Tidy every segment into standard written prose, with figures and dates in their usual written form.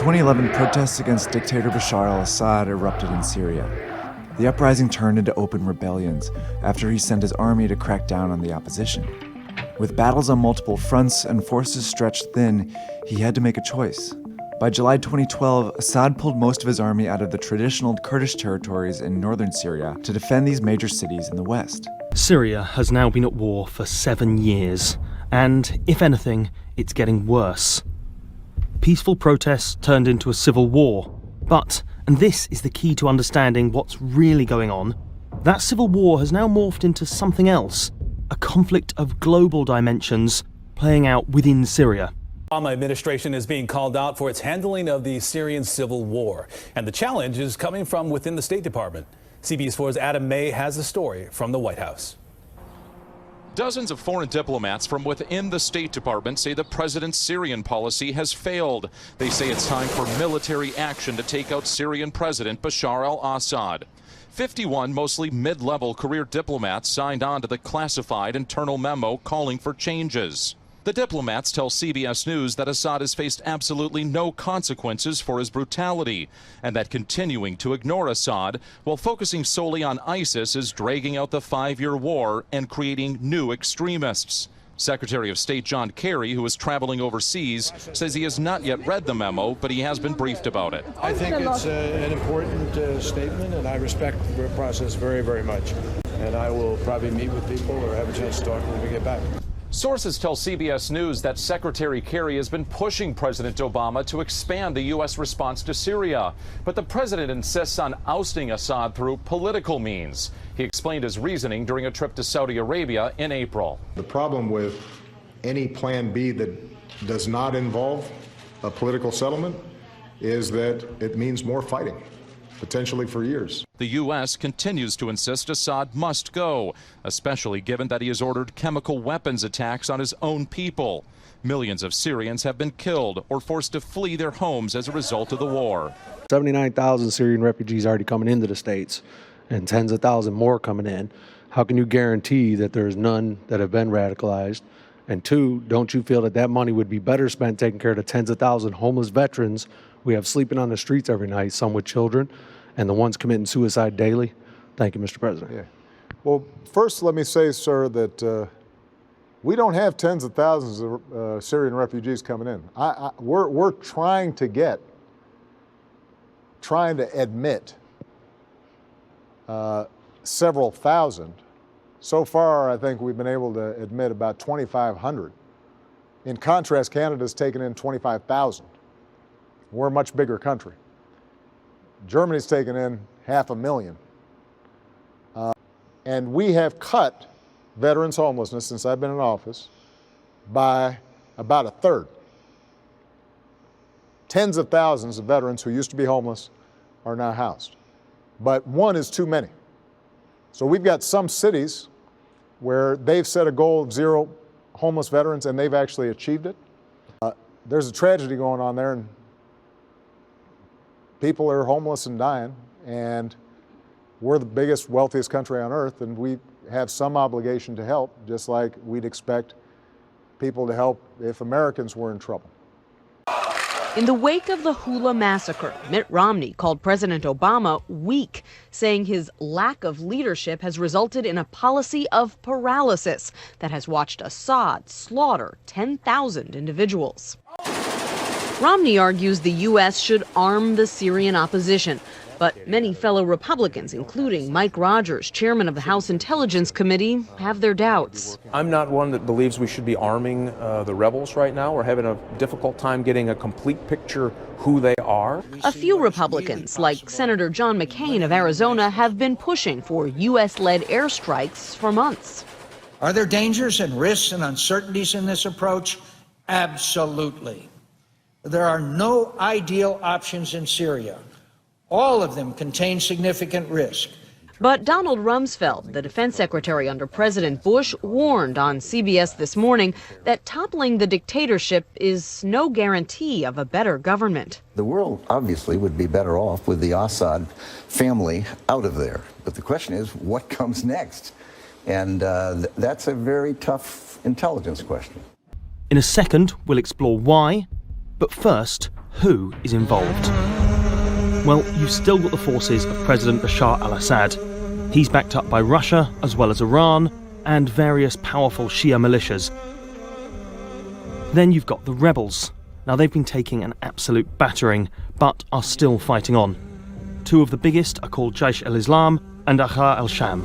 2011, protests against dictator Bashar al-Assad erupted in Syria. The uprising turned into open rebellions after he sent his army to crack down on the opposition. With battles on multiple fronts and forces stretched thin, he had to make a choice. By July 2012, Assad pulled most of his army out of the traditional Kurdish territories in northern Syria to defend these major cities in the west. Syria has now been at war for 7 years, and, if anything, it's getting worse. Peaceful protests turned into a civil war, but, and this is the key to understanding what's really going on, that civil war has now morphed into something else, a conflict of global dimensions playing out within Syria. The Obama administration is being called out for its handling of the Syrian civil war, and the challenge is coming from within the State Department. CBS 4's Adam May has the story from the White House. Dozens of foreign diplomats from within the State Department say the president's Syrian policy has failed. They say it's time for military action to take out Syrian President Bashar al-Assad. 51 mostly mid-level career diplomats signed on to the classified internal memo calling for changes. The diplomats tell CBS News that Assad has faced absolutely no consequences for his brutality, and that continuing to ignore Assad while focusing solely on ISIS is dragging out the 5-year war and creating new extremists. Secretary of State John Kerry, who is traveling overseas, says he has not yet read the memo, but he has been briefed about it. I think it's an important statement, and I respect the process very, very much. And I will probably meet with people or have a chance to talk when we get back. Sources tell CBS News that Secretary Kerry has been pushing President Obama to expand the U.S. response to Syria. But the president insists on ousting Assad through political means. He explained his reasoning during a trip to Saudi Arabia in April. The problem with any plan B that does not involve a political settlement is that it means more fighting, potentially for years. The U.S. continues to insist Assad must go, especially given that he has ordered chemical weapons attacks on his own people. Millions of Syrians have been killed or forced to flee their homes as a result of the war. 79,000 Syrian refugees already coming into the States and tens of thousands more coming in. How can you guarantee that there's none that have been radicalized? And two, don't you feel that that money would be better spent taking care of the tens of thousands homeless veterans we have sleeping on the streets every night, some with children, and the ones committing suicide daily? Thank you, Mr. President. Yeah. Well, first let me say, sir, that we don't have tens of thousands of Syrian refugees coming in. We're trying to admit several thousand. So far, I think we've been able to admit about 2,500. In contrast, Canada's taken in 25,000. We're a much bigger country. Germany's taken in 500,000. And we have cut veterans' homelessness since I've been in office by about a third. Tens of thousands of veterans who used to be homeless are now housed. But one is too many. So we've got some cities where they've set a goal of 0 homeless veterans, and they've actually achieved it. There's a tragedy going on there, and people are homeless and dying, and we're the biggest, wealthiest country on earth, and we have some obligation to help, just like we'd expect people to help if Americans were in trouble. In the wake of the Hula massacre, Mitt Romney called President Obama weak, saying his lack of leadership has resulted in a policy of paralysis that has watched Assad slaughter 10,000 individuals. Romney argues the U.S. should arm the Syrian opposition, but many fellow Republicans, including Mike Rogers, chairman of the House Intelligence Committee, have their doubts. I'm not one that believes we should be arming the rebels right now. We're having a difficult time getting a complete picture who they are. A few Republicans, like Senator John McCain of Arizona, have been pushing for U.S.-led airstrikes for months. Are there dangers and risks and uncertainties in this approach? Absolutely. There are no ideal options in Syria. All of them contain significant risk. But Donald Rumsfeld, the defense secretary under President Bush, warned on CBS this morning that toppling the dictatorship is no guarantee of a better government. The world obviously would be better off with the Assad family out of there. But the question is, what comes next? And that's a very tough intelligence question. In a second, we'll explore why, but first, who is involved? Well, you've still got the forces of President Bashar al-Assad. He's backed up by Russia, as well as Iran, and various powerful Shia militias. Then you've got the rebels. Now, they've been taking an absolute battering, but are still fighting on. Two of the biggest are called Jaish al-Islam and Ahrar al-Sham.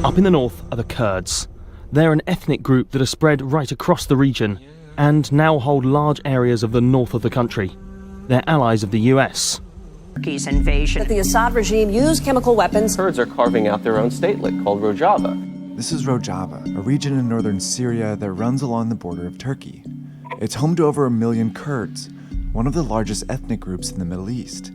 Up in the north are the Kurds. They're an ethnic group that are spread right across the region and now hold large areas of the north of the country. They're allies of the US. Turkey's invasion. The Assad regime used chemical weapons. Kurds are carving out their own statelet called Rojava. This is Rojava, a region in northern Syria that runs along the border of Turkey. It's home to over 1 million Kurds, one of the largest ethnic groups in the Middle East.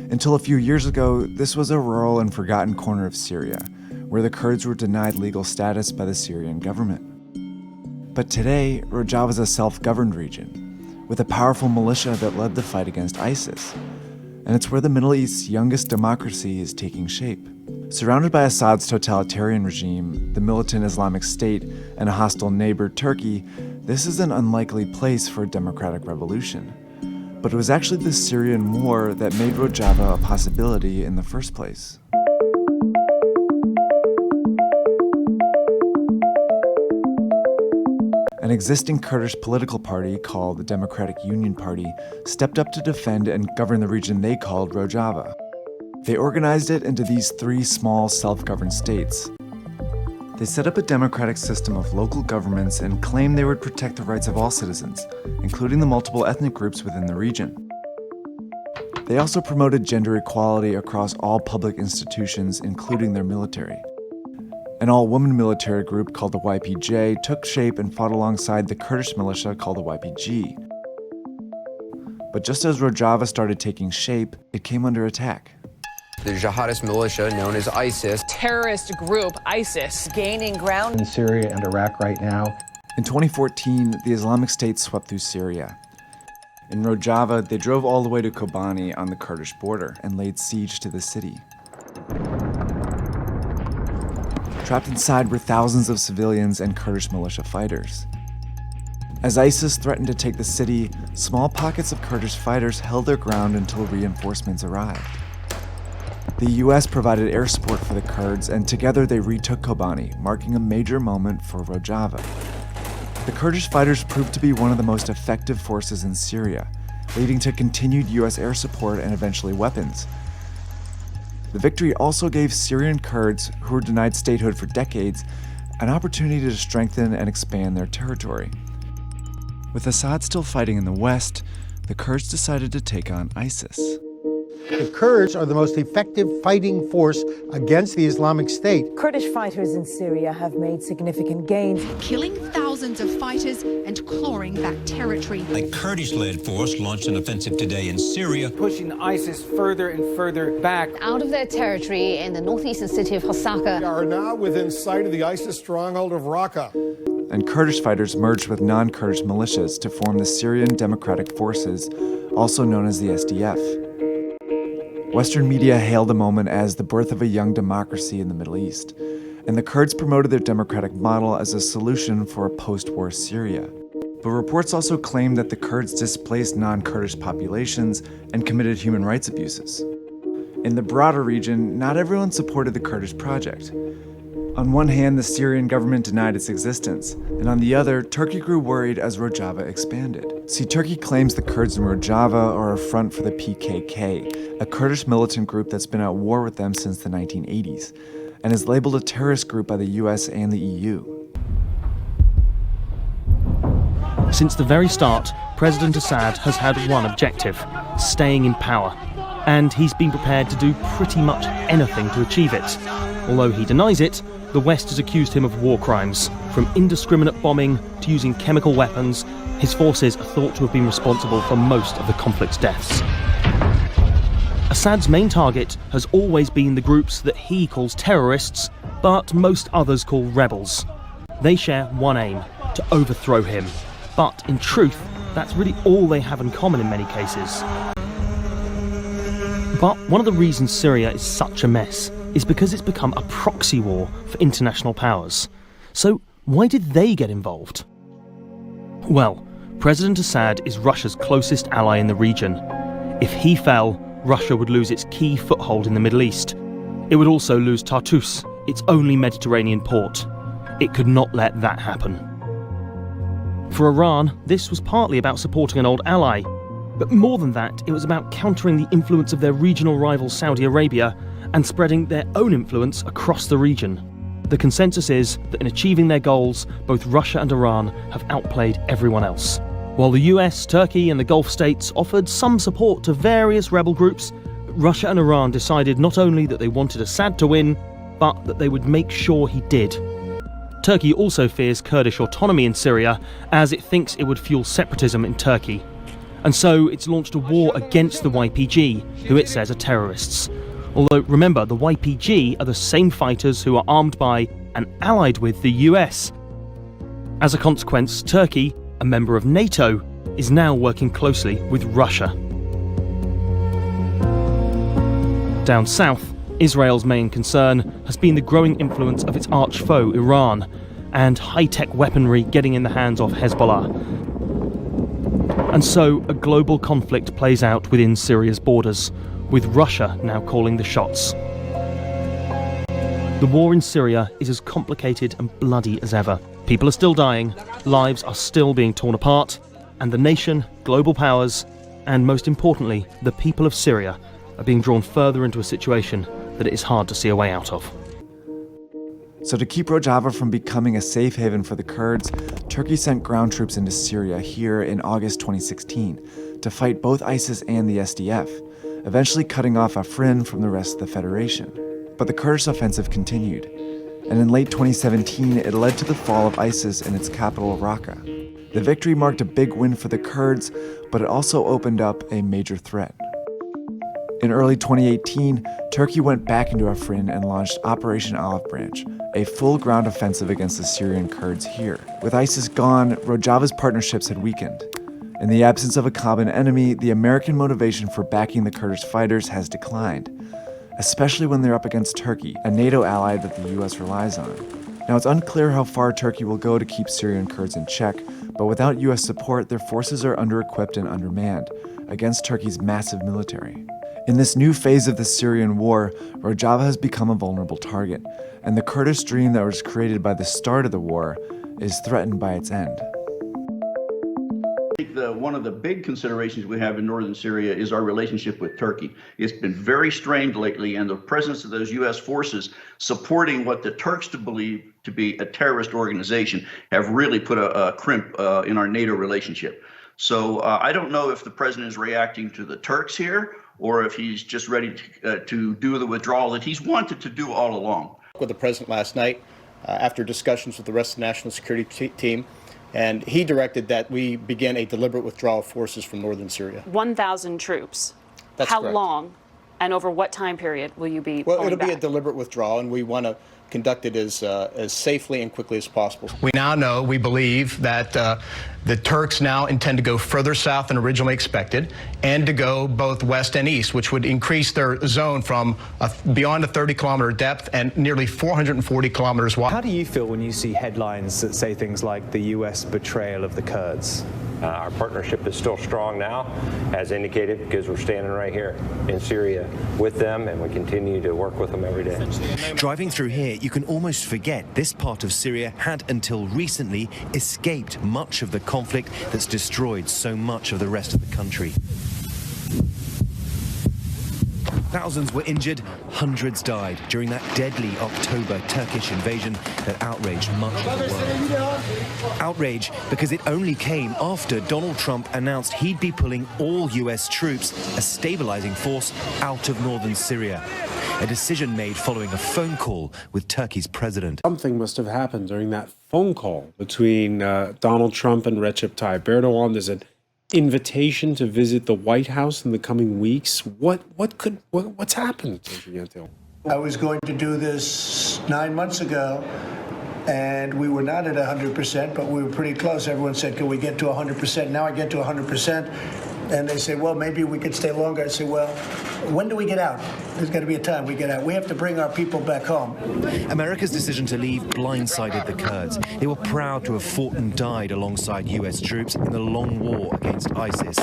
Until a few years ago, this was a rural and forgotten corner of Syria, where the Kurds were denied legal status by the Syrian government. But today, Rojava is a self-governed region, with a powerful militia that led the fight against ISIS. And it's where the Middle East's youngest democracy is taking shape. Surrounded by Assad's totalitarian regime, the militant Islamic State, and a hostile neighbor, Turkey, this is an unlikely place for a democratic revolution. But it was actually the Syrian war that made Rojava a possibility in the first place. An existing Kurdish political party called the Democratic Union Party stepped up to defend and govern the region they called Rojava. They organized it into these 3 small self-governed states. They set up a democratic system of local governments and claimed they would protect the rights of all citizens, including the multiple ethnic groups within the region. They also promoted gender equality across all public institutions, including their military. An all-woman military group called the YPJ took shape and fought alongside the Kurdish militia called the YPG. But just as Rojava started taking shape, it came under attack. The jihadist militia known as ISIS. Terrorist group ISIS gaining ground in Syria and Iraq right now. In 2014, the Islamic State swept through Syria. In Rojava, they drove all the way to Kobani on the Kurdish border and laid siege to the city. Trapped inside were thousands of civilians and Kurdish militia fighters. As ISIS threatened to take the city, small pockets of Kurdish fighters held their ground until reinforcements arrived. The US provided air support for the Kurds, and together they retook Kobani, marking a major moment for Rojava. The Kurdish fighters proved to be one of the most effective forces in Syria, leading to continued US air support and eventually weapons. The victory also gave Syrian Kurds, who were denied statehood for decades, an opportunity to strengthen and expand their territory. With Assad still fighting in the west, the Kurds decided to take on ISIS. The Kurds are the most effective fighting force against the Islamic State. Kurdish fighters in Syria have made significant gains, killing thousands of fighters and clawing back territory. A Kurdish-led force launched an offensive today in Syria, pushing ISIS further and further back out of their territory in the northeastern city of Hasaka. We are now within sight of the ISIS stronghold of Raqqa. And Kurdish fighters merged with non-Kurdish militias to form the Syrian Democratic Forces, also known as the SDF. Western media hailed the moment as the birth of a young democracy in the Middle East, and the Kurds promoted their democratic model as a solution for a post-war Syria. But reports also claimed that the Kurds displaced non-Kurdish populations and committed human rights abuses. In the broader region, not everyone supported the Kurdish project. On one hand, the Syrian government denied its existence, and on the other, Turkey grew worried as Rojava expanded. See, Turkey claims the Kurds in Rojava are a front for the PKK, a Kurdish militant group that's been at war with them since the 1980s, and is labeled a terrorist group by the US and the EU. Since the very start, President Assad has had one objective: staying in power. And he's been prepared to do pretty much anything to achieve it. Although he denies it, the West has accused him of war crimes, from indiscriminate bombing to using chemical weapons. His forces are thought to have been responsible for most of the conflict's deaths. Assad's main target has always been the groups that he calls terrorists, but most others call rebels. They share one aim: to overthrow him. But in truth, that's really all they have in common in many cases. But one of the reasons Syria is such a mess is because it's become a proxy war for international powers. So why did they get involved? Well, President Assad is Russia's closest ally in the region. If he fell, Russia would lose its key foothold in the Middle East. It would also lose Tartus, its only Mediterranean port. It could not let that happen. For Iran, this was partly about supporting an old ally. But more than that, it was about countering the influence of their regional rival Saudi Arabia and spreading their own influence across the region. The consensus is that in achieving their goals, both Russia and Iran have outplayed everyone else. While the US, Turkey and the Gulf states offered some support to various rebel groups, Russia and Iran decided not only that they wanted Assad to win, but that they would make sure he did. Turkey also fears Kurdish autonomy in Syria, as it thinks it would fuel separatism in Turkey. And so it's launched a war against the YPG, who it says are terrorists. Although, remember, the YPG are the same fighters who are armed by and allied with the US. As a consequence, Turkey, a member of NATO, is now working closely with Russia. Down south, Israel's main concern has been the growing influence of its arch-foe, Iran, and high-tech weaponry getting in the hands of Hezbollah. And so a global conflict plays out within Syria's borders, with Russia now calling the shots. The war in Syria is as complicated and bloody as ever. People are still dying, lives are still being torn apart, and the nation, global powers, and most importantly, the people of Syria are being drawn further into a situation that it is hard to see a way out of. So to keep Rojava from becoming a safe haven for the Kurds, Turkey sent ground troops into Syria here in August 2016 to fight both ISIS and the SDF, eventually cutting off Afrin from the rest of the Federation. But the Kurdish offensive continued, and in late 2017 it led to the fall of ISIS in its capital, Raqqa. The victory marked a big win for the Kurds, but it also opened up a major threat. In early 2018, Turkey went back into Afrin and launched Operation Olive Branch, a full ground offensive against the Syrian Kurds here. With ISIS gone, Rojava's partnerships had weakened. In the absence of a common enemy, the American motivation for backing the Kurdish fighters has declined, especially when they're up against Turkey, a NATO ally that the US relies on. Now, it's unclear how far Turkey will go to keep Syrian Kurds in check, but without US support, their forces are under-equipped and undermanned against Turkey's massive military. In this new phase of the Syrian war, Rojava has become a vulnerable target, and the Kurdish dream that was created by the start of the war is threatened by its end. I think one of the big considerations we have in northern Syria is our relationship with Turkey. It's been very strained lately, and the presence of those U.S. forces supporting what the Turks believe to be a terrorist organization have really put a crimp in our NATO relationship. So I don't know if the president is reacting to the Turks here, or if he's just ready to do the withdrawal that he's wanted to do all along. With the president last night, after discussions with the rest of the national security team, and he directed that we begin a deliberate withdrawal of forces from northern Syria. 1,000 troops. That's How correct. long and over what time period will you be Well, pulling it'll be a back? deliberate withdrawal, and we want to conduct it as safely and quickly as possible. We now know, we believe, that the Turks now intend to go further south than originally expected and to go both west and east, which would increase their zone from beyond a 30-kilometer depth and nearly 440 kilometers wide. How do you feel when you see headlines that say things like the U.S. betrayal of the Kurds? Our partnership is still strong now, as indicated, because we're standing right here in Syria with them, and we continue to work with them every day. Driving through here, you can almost forget this part of Syria had until recently escaped much of the conflict that's destroyed so much of the rest of the country. Thousands were injured, hundreds died during that deadly October Turkish invasion that outraged much of the world. Outrage because it only came after Donald Trump announced he'd be pulling all US troops, a stabilizing force, out of northern Syria. A decision made following a phone call with Turkey's president. Something must have happened during that phone call between Donald Trump and Recep Tayyip Erdogan. There's an invitation to visit the White House in the coming weeks. What's happened? I was going to do this 9 months ago, and we were not at 100%, but we were pretty close. Everyone said, can we get to 100%? Now I get to 100%, and they say, well, maybe we could stay longer. I say, well, When do we get out? There's got to be a time we get out. We have to bring our people back home. America's decision to leave blindsided the Kurds. They were proud to have fought and died alongside US troops in the long war against ISIS.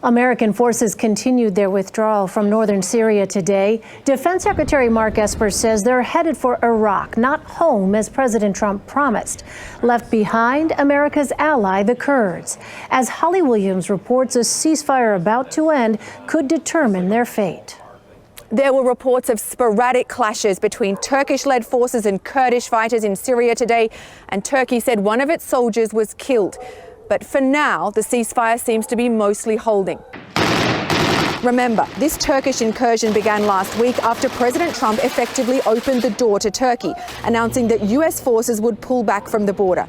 American forces continued their withdrawal from northern Syria today. Defense Secretary Mark Esper says they're headed for Iraq, not home as President Trump promised. Left behind, America's ally, the Kurds. As Holly Williams reports, a ceasefire about to end could determine their fate. There were reports of sporadic clashes between Turkish-led forces and Kurdish fighters in Syria today, and Turkey said one of its soldiers was killed. But for now, the ceasefire seems to be mostly holding. Remember, this Turkish incursion began last week after President Trump effectively opened the door to Turkey, announcing that US forces would pull back from the border.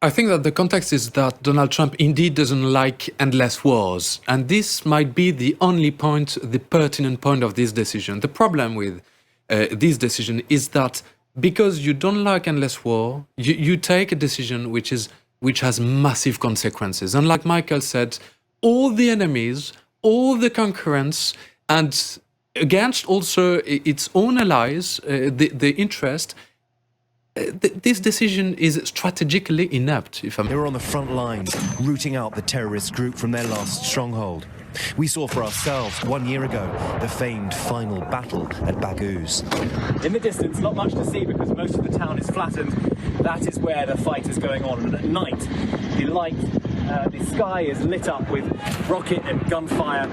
I think that the context is that Donald Trump indeed doesn't like endless wars. And this might be the only point, the pertinent point of this decision. The problem with this decision is that because you don't like endless war, you take a decision which has massive consequences. And like Michael said, all the enemies, all the concurrents, and against also its own allies, the interest, this decision is strategically inept. They were on the front lines, rooting out the terrorist group from their last stronghold. We saw for ourselves 1 year ago the famed final battle at Baghouz. In the distance, not much to see because most of the town is flattened. That is where the fight is going on. And at night, the sky is lit up with rocket and gunfire.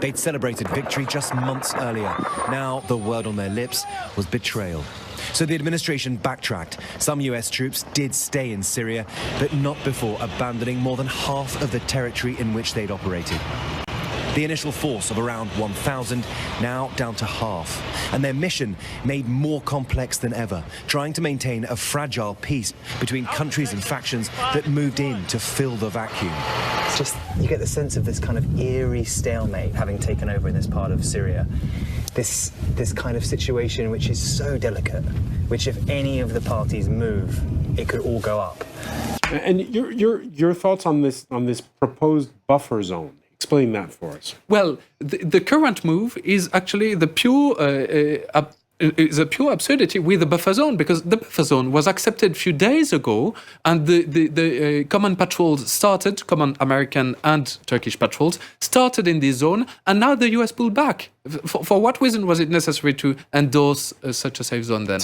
They'd celebrated victory just months earlier. Now the word on their lips was betrayal. So the administration backtracked. Some US troops did stay in Syria, but not before abandoning more than half of the territory in which they'd operated. The initial force of around 1,000, now down to half. And their mission made more complex than ever, trying to maintain a fragile peace between countries and factions that moved in to fill the vacuum. It's just, you get the sense of this kind of eerie stalemate having taken over in this part of Syria. This kind of situation which is so delicate, which if any of the parties move, it could all go up. And your thoughts on this proposed buffer zone? Explain that for us. Well, the current move is actually the pure absurdity with the buffer zone, because the buffer zone was accepted a few days ago, and the common patrols started, common American and Turkish patrols started in this zone, and now the US pulled back. For what reason was it necessary to endorse such a safe zone then?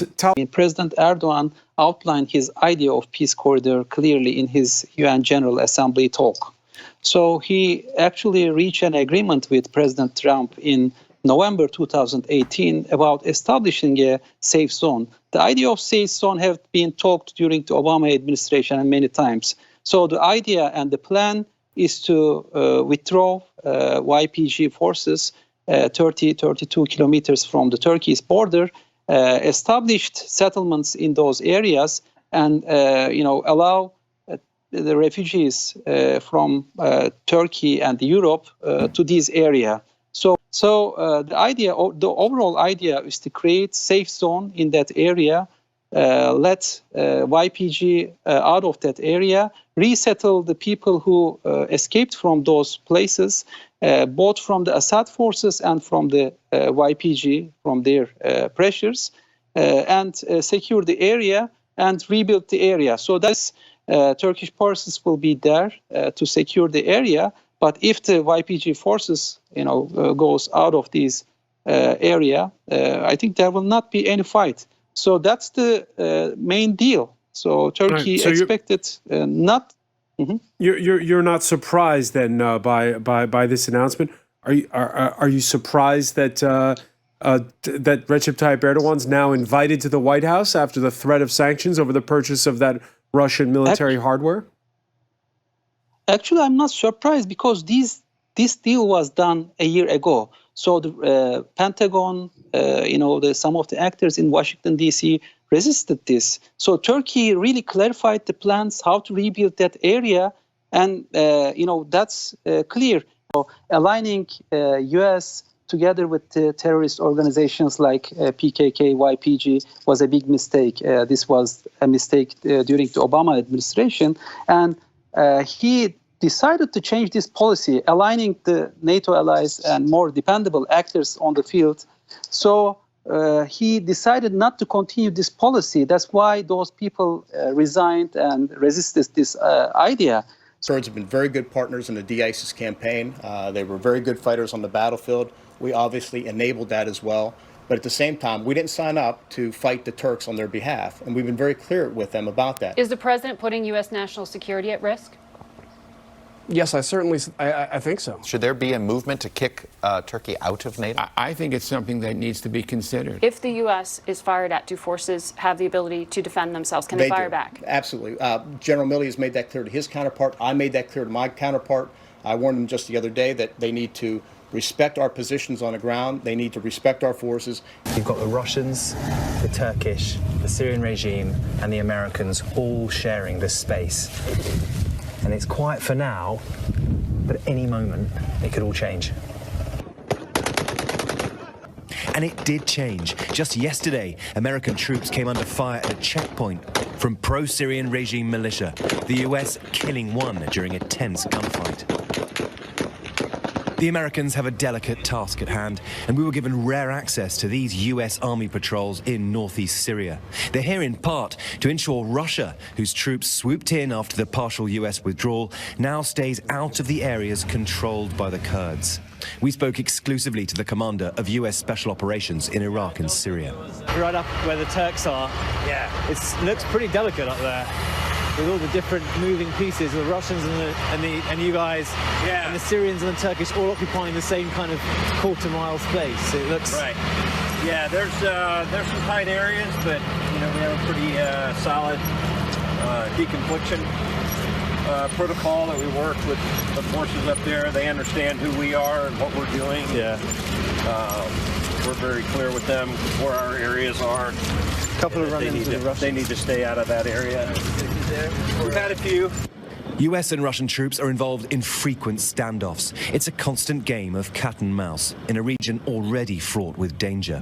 President Erdogan outlined his idea of peace corridor clearly in his UN General Assembly talk. So he actually reached an agreement with President Trump in November 2018 about establishing a safe zone. The idea of safe zone have been talked during the Obama administration and many times. So the idea and the plan is to withdraw YPG forces 32 kilometers from the Turkey's border, established settlements in those areas, and allow the refugees from Turkey and Europe to this area. So the overall idea is to create safe zone in that area, let YPG out of that area, resettle the people who escaped from those places, both from the Assad forces and from the YPG, from their pressures, and secure the area and rebuild the area. So that's Turkish forces will be there to secure the area. But if the YPG forces, goes out of this area, I think there will not be any fight. So that's the main deal. So Turkey right. So expected not. Mm-hmm. You're not surprised then by this announcement? Are you surprised that that Recep Tayyip Erdogan's now invited to the White House after the threat of sanctions over the purchase of that Russian military hardware? Actually, I'm not surprised because this deal was done a year ago. So the Pentagon, some of the actors in Washington, D.C. resisted this. So Turkey really clarified the plans, how to rebuild that area. And, that's clear. So aligning U.S. together with the terrorist organizations like PKK, YPG was a big mistake. This was a mistake during the Obama administration. And he decided to change this policy, aligning the NATO allies and more dependable actors on the field. So he decided not to continue this policy. That's why those people resigned and resisted this idea. Kurds have been very good partners in the de-ISIS campaign. They were very good fighters on the battlefield. We obviously enabled that as well. But at the same time, we didn't sign up to fight the Turks on their behalf. And we've been very clear with them about that. Is the president putting U.S. national security at risk? Yes, I think so. Should there be a movement to kick Turkey out of NATO? I think it's something that needs to be considered. If the U.S. is fired at, do forces have the ability to defend themselves? Can they fire back? Absolutely. General Milley has made that clear to his counterpart. I made that clear to my counterpart. I warned them just the other day that they need to respect our positions on the ground. They need to respect our forces. You've got the Russians, the Turkish, the Syrian regime, and the Americans all sharing this space. And it's quiet for now, but at any moment, it could all change. And it did change. Just yesterday, American troops came under fire at a checkpoint from pro-Syrian regime militia, the US killing one during a tense gunfight. The Americans have a delicate task at hand, and we were given rare access to these US Army patrols in northeast Syria. They're here in part to ensure Russia, whose troops swooped in after the partial US withdrawal, now stays out of the areas controlled by the Kurds. We spoke exclusively to the commander of US Special Operations in Iraq and Syria. Right up where the Turks are. Yeah. It looks pretty delicate up there, with all the different moving pieces, the Russians and you guys, and the Syrians and the Turkish all occupying the same kind of quarter-mile space. It looks right. Yeah, there's some tight areas, but we have a pretty solid deconfliction protocol that we work with the forces up there. They understand who we are and what we're doing. Yeah. We're very clear with them where our areas are. Couple of run-ins with the Russians. They need to stay out of that area. We've had a few. US and Russian troops are involved in frequent standoffs. It's a constant game of cat and mouse in a region already fraught with danger.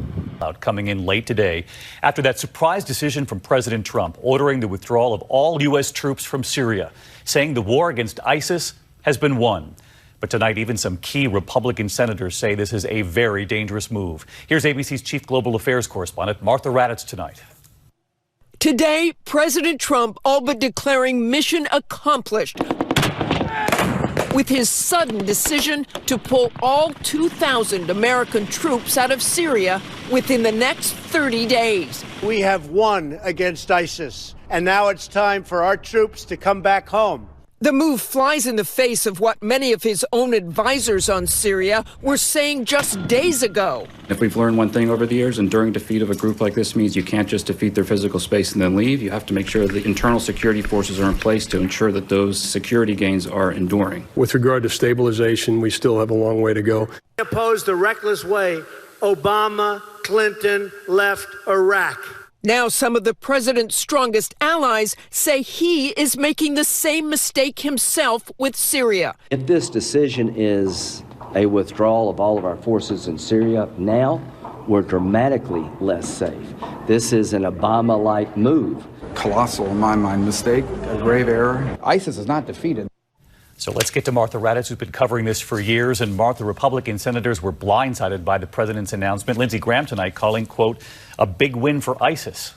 Coming in late today after that surprise decision from President Trump ordering the withdrawal of all US troops from Syria, saying the war against ISIS has been won. But tonight, even some key Republican senators say this is a very dangerous move. Here's ABC's chief global affairs correspondent, Martha Raddatz, tonight. Today, President Trump all but declaring mission accomplished with his sudden decision to pull all 2,000 American troops out of Syria within the next 30 days. We have won against ISIS, and now it's time for our troops to come back home. The move flies in the face of what many of his own advisors on Syria were saying just days ago. If we've learned one thing over the years, enduring defeat of a group like this means you can't just defeat their physical space and then leave. You have to make sure the internal security forces are in place to ensure that those security gains are enduring. With regard to stabilization, we still have a long way to go. We oppose the reckless way Obama, Clinton left Iraq. Now some of the president's strongest allies say he is making the same mistake himself with Syria. If this decision is a withdrawal of all of our forces in Syria now, we're dramatically less safe. This is an Obama-like move. Colossal, in my mind, mistake, a grave error. ISIS is not defeated. So let's get to Martha Raddatz, who's been covering this for years. And Martha, Republican senators were blindsided by the president's announcement. Lindsey Graham tonight calling, quote, a big win for ISIS.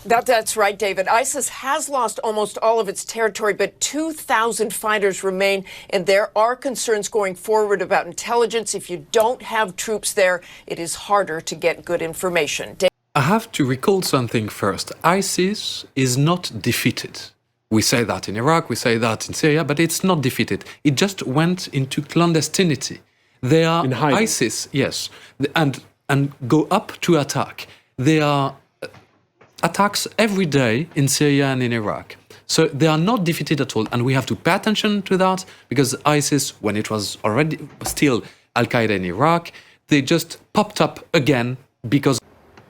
That's right, David. ISIS has lost almost all of its territory, but 2,000 fighters remain. And there are concerns going forward about intelligence. If you don't have troops there, it is harder to get good information. I have to recall something first. ISIS is not defeated. We say that in Iraq, we say that in Syria, but it's not defeated. It just went into clandestinity. They are ISIS, yes, and go up to attack. There are attacks every day in Syria and in Iraq. So they are not defeated at all, and we have to pay attention to that because ISIS, when it was already still Al-Qaeda in Iraq, they just popped up again because.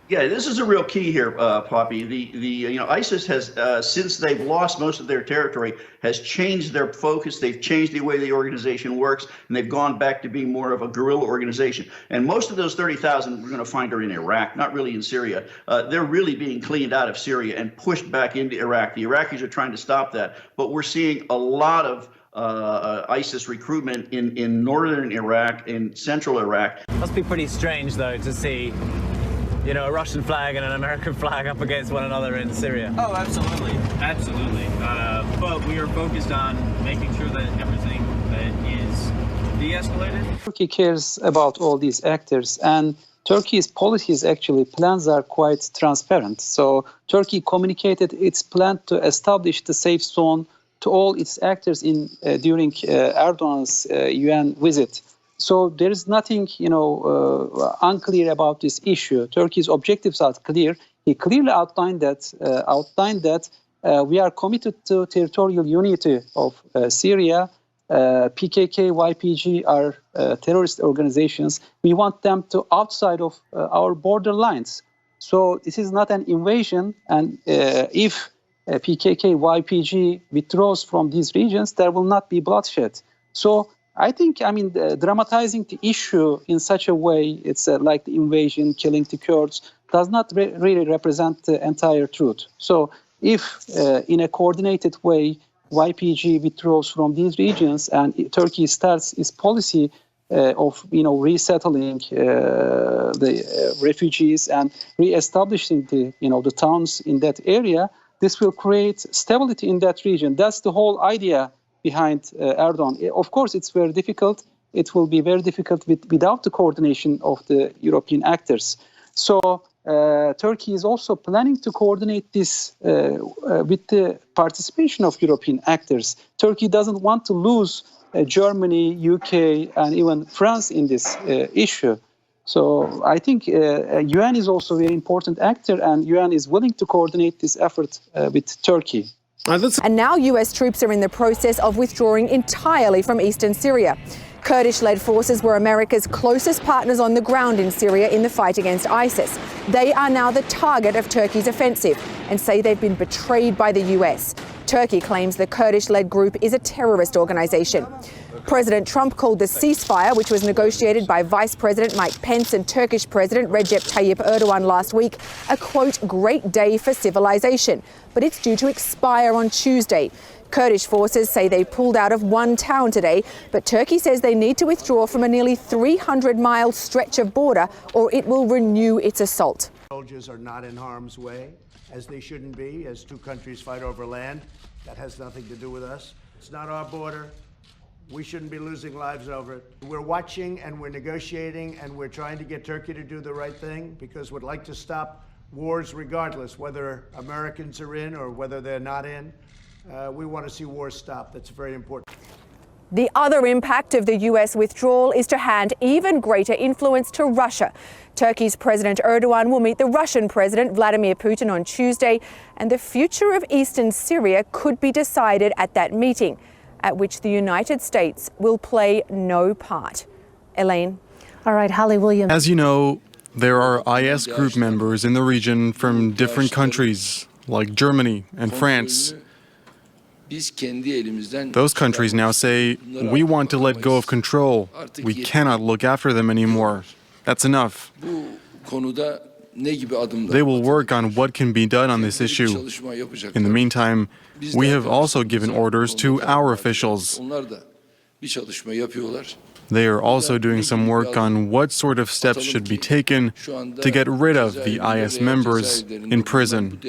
Yeah, this is a real key here, Poppy. ISIS has, since they've lost most of their territory, has changed their focus. They've changed the way the organization works, and they've gone back to being more of a guerrilla organization. And most of those 30,000 we're going to find are in Iraq, not really in Syria. They're really being cleaned out of Syria and pushed back into Iraq. The Iraqis are trying to stop that, but we're seeing a lot of ISIS recruitment in northern Iraq, in central Iraq. Must be pretty strange, though, to see, you know, a Russian flag and an American flag up against one another in Syria. Oh, absolutely, absolutely. But we are focused on making sure that everything is de-escalated. Turkey cares about all these actors, and Turkey's policies, actually, plans are quite transparent. So Turkey communicated its plan to establish the safe zone to all its actors during Erdogan's UN visit. So there is nothing, unclear about this issue. Turkey's objectives are clear. He clearly outlined that we are committed to territorial unity of Syria. PKK, YPG are terrorist organizations. We want them to outside of our border lines. So this is not an invasion. And if PKK, YPG withdraws from these regions, there will not be bloodshed. So I think, dramatizing the issue in such a way, it's like the invasion, killing the Kurds, does not really represent the entire truth. So if in a coordinated way, YPG withdraws from these regions and Turkey starts its policy of resettling the refugees and re-establishing the towns in that area, this will create stability in that region. That's the whole idea behind Erdogan. Of course, it's very difficult. It will be very difficult without the coordination of the European actors. So Turkey is also planning to coordinate this with the participation of European actors. Turkey doesn't want to lose Germany, UK, and even France in this issue. So I think UN is also a very important actor, and UN is willing to coordinate this effort with Turkey. And now US troops are in the process of withdrawing entirely from eastern Syria. Kurdish-led forces were America's closest partners on the ground in Syria in the fight against ISIS. They are now the target of Turkey's offensive and say they've been betrayed by the US. Turkey claims the Kurdish-led group is a terrorist organization. President Trump called the ceasefire, which was negotiated by Vice President Mike Pence and Turkish President Recep Tayyip Erdogan last week, a, quote, great day for civilization. But it's due to expire on Tuesday. Kurdish forces say they pulled out of one town today, but Turkey says they need to withdraw from a nearly 300-mile stretch of border or it will renew its assault. Soldiers are not in harm's way, as they shouldn't be, as two countries fight over land. That has nothing to do with us. It's not our border. We shouldn't be losing lives over it. We're watching and we're negotiating and we're trying to get Turkey to do the right thing because we'd like to stop wars regardless, whether Americans are in or whether they're not in. We want to see wars stop. That's very important. The other impact of the US withdrawal is to hand even greater influence to Russia. Turkey's President Erdogan will meet the Russian President Vladimir Putin on Tuesday, and the future of eastern Syria could be decided at that meeting, at which the United States will play no part. Elaine. All right, Holly Williams. As you know, there are IS group members in the region from different countries, like Germany and France. Those countries now say, we want to let go of control. We cannot look after them anymore. That's enough. They will work on what can be done on this issue. In the meantime, we have also given orders to our officials. They are also doing some work on what sort of steps should be taken to get rid of the IS members in prison.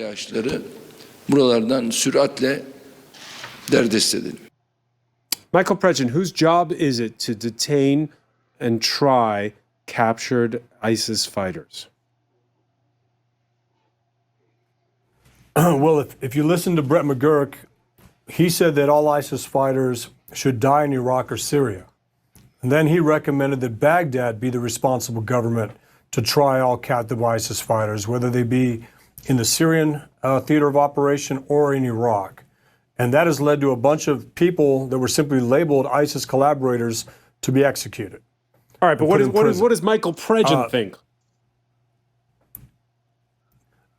Michael Pregin, whose job is it to detain and try captured ISIS fighters? Well, if you listen to Brett McGurk, he said that all ISIS fighters should die in Iraq or Syria. And then he recommended that Baghdad be the responsible government to try all captive ISIS fighters, whether they be in the Syrian theater of operation or in Iraq. And that has led to a bunch of people that were simply labeled ISIS collaborators to be executed. All right, but what does Michael Pregin think?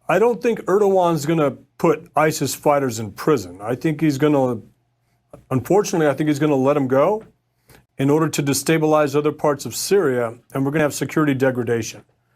I don't think Erdogan's going to put ISIS fighters in prison. I think he's going to, unfortunately, I think he's going to let them go in order to destabilize other parts of Syria, and we're going to have security degradation.